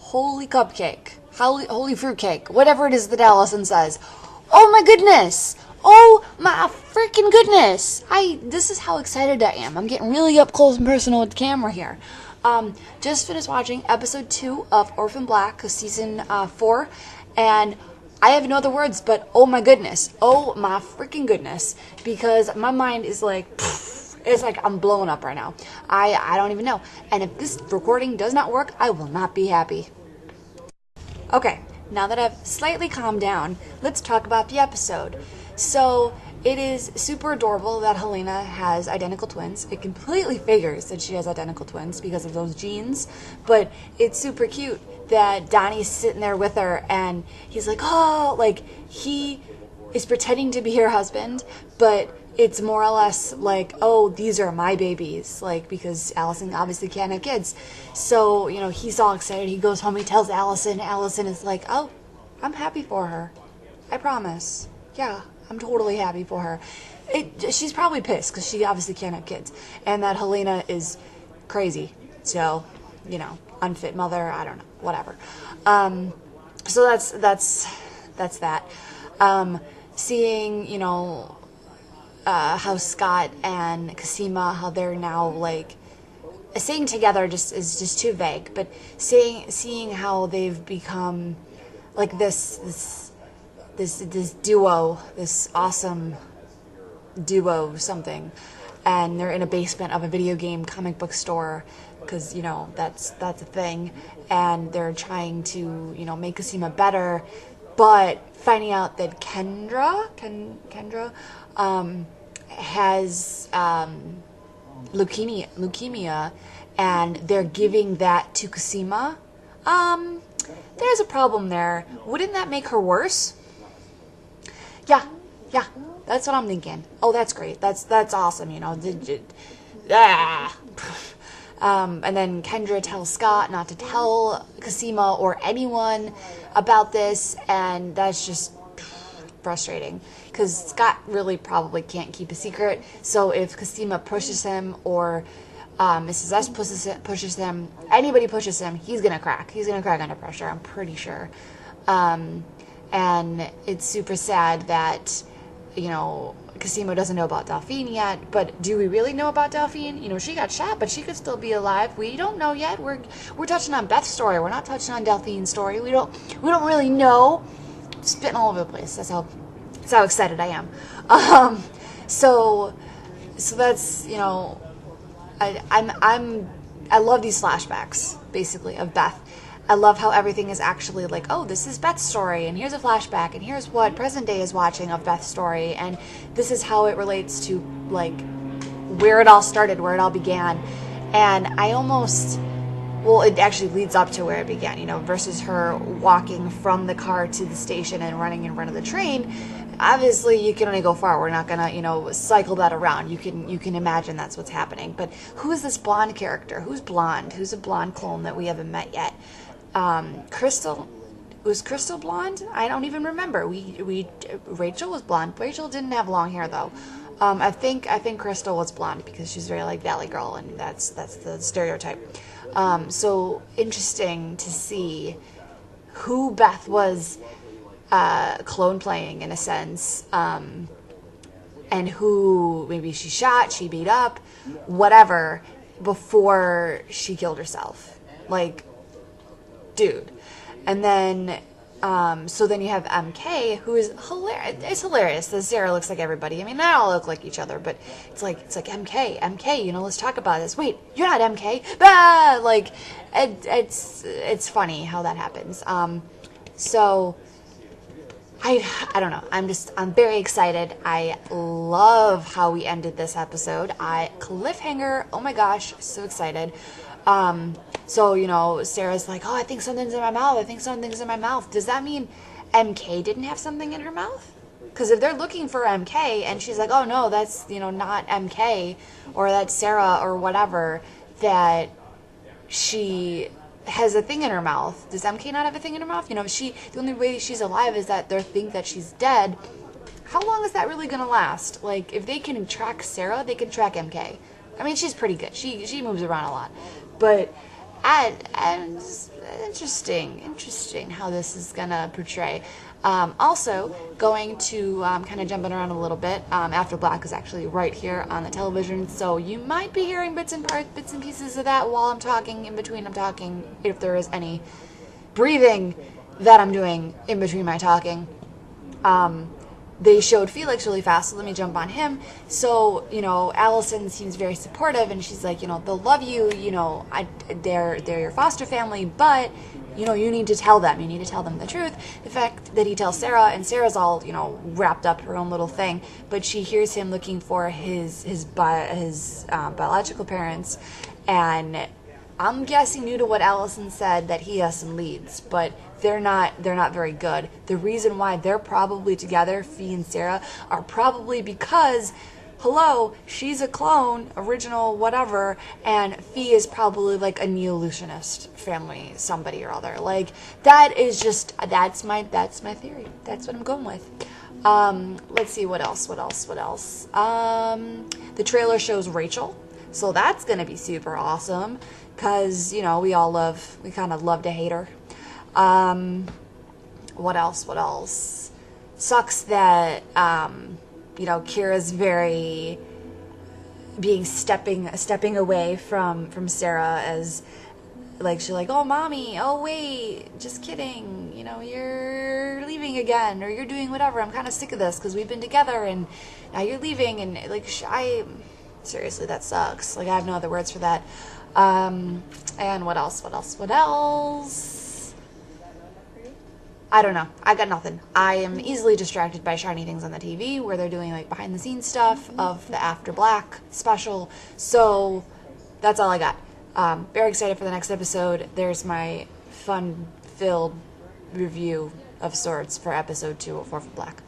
holy cupcake, holy fruitcake, whatever it is that Allison says. Oh my goodness! Oh my freaking goodness! This is how excited I am. I'm getting really up close and personal with the camera here. Just finished watching episode 2 of Orphan Black, season 4, and I have no other words but oh my goodness. Oh my freaking goodness. Because my mind is like, it's like I'm blowing up right now. I don't even know. And if this recording does not work, I will not be happy. Okay, now that I've slightly calmed down, let's talk about the episode. So, it is super adorable that Helena has identical twins. It completely figures that she has identical twins because of those genes. But it's super cute that Donnie's sitting there with her and he's like, oh, like he is pretending to be her husband, but it's more or less like, oh, these are my babies, like, because Allison obviously can't have kids. So, you know, he's all excited. He goes home, he tells Allison. Allison is like, oh, I'm happy for her. I promise. Yeah, I'm totally happy for her. She's probably pissed because she obviously can't have kids. And that Helena is crazy. So, you know, unfit mother, I don't know, whatever. So that's that. Seeing, you know, how Scott and Cosima, how they're now like staying together is just too vague, but seeing how they've become like this duo, this awesome duo something, and they're in a basement of a video game comic book store because, you know, that's a thing, and they're trying to, you know, make Cosima better, but finding out that Kendra has leukemia, and they're giving that to Cosima. There's a problem there. Wouldn't that make her worse? Yeah, that's what I'm thinking. Oh, that's great. That's awesome, you know. And then Kendra tells Scott not to tell Cosima or anyone about this, and that's just frustrating because Scott really probably can't keep a secret. So if Cosima pushes him or Mrs. S pushes him, anybody pushes him, he's gonna crack. He's gonna crack under pressure, I'm pretty sure. And it's super sad that, you know, Cosima doesn't know about Delphine yet, but do we really know about Delphine? You know, she got shot, but she could still be alive. We don't know yet. We're touching on Beth's story. We're not touching on Delphine's story. We don't really know. Spitting all over the place. That's how excited I am. So that's, you know, I love these flashbacks basically of Beth. I love how everything is actually like, oh, this is Beth's story, and here's a flashback, and here's what present day is watching of Beth's story, and this is how it relates to, like, where it all started, where it all began. And I almost, well, it actually leads up to where it began, you know, versus her walking from the car to the station and running in front of the train. Obviously, you can only go far. We're not gonna, you know, cycle that around. You can imagine that's what's happening. But who is this blonde character? Who's blonde? Who's a blonde clone that we haven't met yet? Crystal, was Crystal blonde? I don't even remember. Rachel was blonde. Rachel didn't have long hair though. I think Crystal was blonde because she's very like Valley Girl, and that's the stereotype. So interesting to see who Beth was clone playing in a sense, and who maybe she shot, she beat up, whatever, before she killed herself. Like, dude. And then so then you have MK, who is hilarious. It's hilarious that Sarah looks like everybody. I mean, they all look like each other, but it's like MK, you know, let's talk about this. Wait, you're not MK. Ah! Like, it's funny how that happens. So I don't know. I'm very excited. I love how we ended this episode. Cliffhanger. Oh my gosh, so excited. So, you know, Sarah's like, oh, I think something's in my mouth. Does that mean MK didn't have something in her mouth? Because if they're looking for MK and she's like, oh no, that's, you know, not MK, or that's Sarah or whatever, that she has a thing in her mouth. Does MK not have a thing in her mouth? You know, the only way she's alive is that they think that she's dead. How long is that really going to last? Like, if they can track Sarah, they can track MK. I mean, she's pretty good. She moves around a lot. But and it's interesting how this is gonna portray. Also, going to kind of jumping around a little bit. After Black is actually right here on the television, so you might be hearing bits and pieces of that while I'm talking. In between, I'm talking. If there is any breathing that I'm doing in between my talking. They showed Felix really fast, so let me jump on him. So, Allison seems very supportive, and she's like, they'll love you, they're your foster family, but, you need to tell them. You need to tell them the truth. The fact that he tells Sarah, and Sarah's all, wrapped up her own little thing, but she hears him looking for his biological parents, and I'm guessing due to what Allison said that he has some leads, but they're not very good. The reason why they're probably together, Fee and Sarah, are probably because, hello, she's a clone, original, whatever, and Fee is probably like a neo-lutionist family, somebody or other. Like, that's my theory. That's what I'm going with. Let's see, what else? The trailer shows Rachel, so that's gonna be super awesome, because, we kind of love to hate her. What else? Sucks that, Kira's very stepping away from Sarah, as, like, she's like, oh, mommy, oh, wait, just kidding, you're leaving again, or you're doing whatever, I'm kind of sick of this, because we've been together, and now you're leaving, and, like, seriously, that sucks. Like, I have no other words for that. And what else? I don't know. I got nothing. I am easily distracted by shiny things on the TV where they're doing, like, behind the scenes stuff of the After Black special. So that's all I got. Very excited for the next episode. There's my fun-filled review of sorts for episode 2 of Orphan Black.